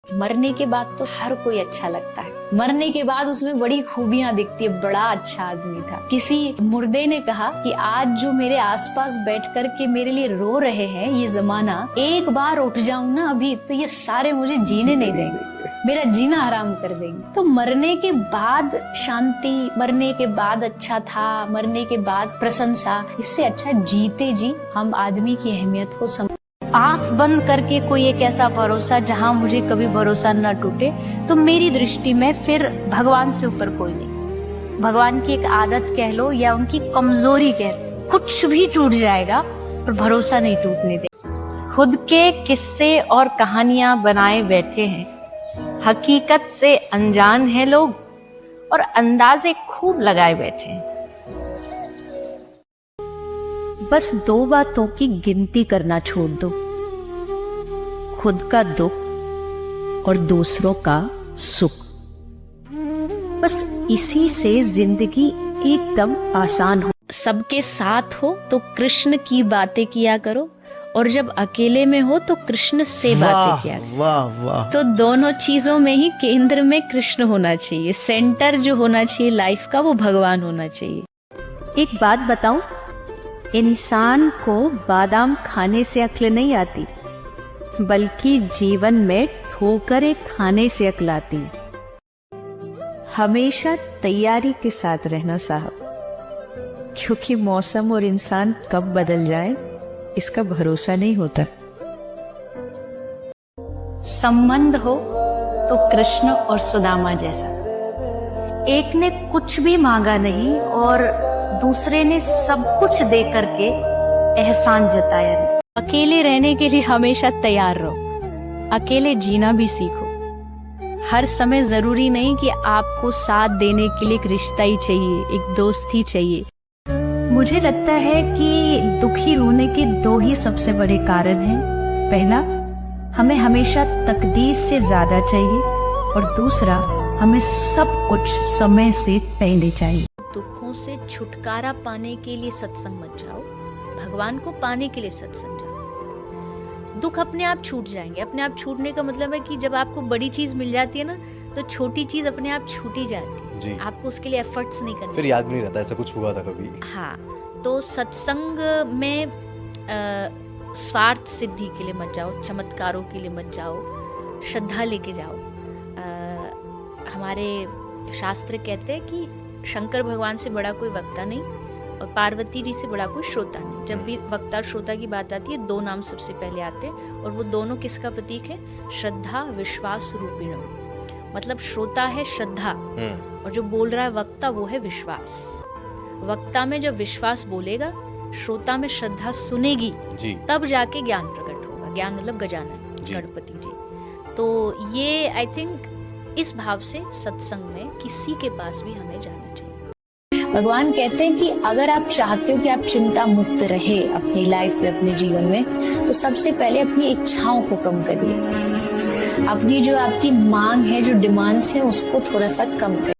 मरने के बाद तो हर कोई अच्छा लगता है, मरने के बाद उसमें बड़ी खूबियां दिखती है, बड़ा अच्छा आदमी था। किसी मुर्दे ने कहा कि आज जो मेरे आसपास बैठ कर के मेरे लिए रो रहे हैं ये जमाना, एक बार उठ जाऊं ना अभी तो ये सारे मुझे जीने नहीं देंगे, मेरा जीना हराम कर देंगे। तो मरने के बाद शांति, मरने के बाद अच्छा था, मरने के बाद प्रशंसा, इससे अच्छा जीते जी हम आदमी की अहमियत को समझ। आंख बंद करके कोई एक ऐसा भरोसा जहां मुझे कभी भरोसा न टूटे, तो मेरी दृष्टि में फिर भगवान से ऊपर कोई नहीं। भगवान की एक आदत कह लो या उनकी कमजोरी कह लो, कुछ भी टूट जाएगा पर भरोसा नहीं टूटने दे। खुद के किस्से और कहानियां बनाए बैठे हैं, हकीकत से अनजान हैं लोग और अंदाजे खूब लगाए बैठे हैं। बस 2 बातों की गिनती करना छोड़ दो, खुद का दुख और दूसरों का सुख। बस इसी से जिंदगी एकदम आसान हो। सबके साथ हो तो कृष्ण की बातें किया करो, और जब अकेले में हो तो कृष्ण से बातें किया करो। वाह वाह। तो दोनों चीजों में ही केंद्र में कृष्ण होना चाहिए, सेंटर जो होना चाहिए लाइफ का वो भगवान होना चाहिए। एक बात बताऊं, इंसान को बादाम खाने से अक्ल नहीं आती, बल्कि जीवन में ठोकरें खाने से अक्ल आती। हमेशा तैयारी के साथ रहना साहब, क्योंकि मौसम और इंसान कब बदल जाए इसका भरोसा नहीं होता। संबंध हो तो कृष्ण और सुदामा जैसा, एक ने कुछ भी मांगा नहीं और दूसरे ने सब कुछ दे करके एहसान जताया नहीं। अकेले रहने के लिए हमेशा तैयार रहो, अकेले जीना भी सीखो। हर समय जरूरी नहीं कि आपको साथ देने के लिए एक रिश्ता ही चाहिए, एक दोस्त ही चाहिए। मुझे लगता है कि दुखी होने के 2 ही सबसे बड़े कारण हैं। पहला, हमें हमेशा तकदीर से ज्यादा चाहिए, और दूसरा, हमें सब कुछ समय से पहले चाहिए। दुखों से छुटकारा पाने के लिए सत्संग मत जाओ, भगवान को पाने के लिए सत्संग जाओ। दुख अपने आप छूट जाएंगे। अपने आप छूटने का मतलब है कि जब आपको बड़ी चीज मिल जाती है ना, तो छोटी चीज अपने आप छूटी जाती है, आपको उसके लिए एफर्ट्स नहीं करने, फिर याद नहीं रहता ऐसा कुछ हुआ था कभी। हाँ, तो सत्संग में स्वार्थ सिद्धि के लिए मत जाओ, चमत्कारों के लिए मत जाओ, श्रद्धा लेके जाओ। हमारे शास्त्र कहते हैं कि शंकर भगवान से बड़ा कोई वक्ता नहीं और पार्वती जी से बड़ा कोई श्रोता नहीं। जब भी वक्ता और श्रोता की बात आती है, 2 नाम सबसे पहले आते हैं, और वो दोनों किसका प्रतीक है? श्रद्धा विश्वास रूपिणम। मतलब श्रोता है श्रद्धा और जो बोल रहा है वक्ता वो है विश्वास। वक्ता में जब विश्वास बोलेगा, श्रोता में श्रद्धा सुनेगी, तब जाके ज्ञान प्रकट होगा। ज्ञान मतलब गजानन गणपति जी। तो ये आई थिंक इस भाव से सत्संग में किसी के पास भी हमें जाना चाहिए। भगवान कहते हैं कि अगर आप चाहते हो कि आप चिंता मुक्त रहे अपनी लाइफ में, अपने जीवन में, तो सबसे पहले अपनी इच्छाओं को कम करिए। अपनी जो आपकी मांग है, जो डिमांड्स है, उसको थोड़ा सा कम करिए।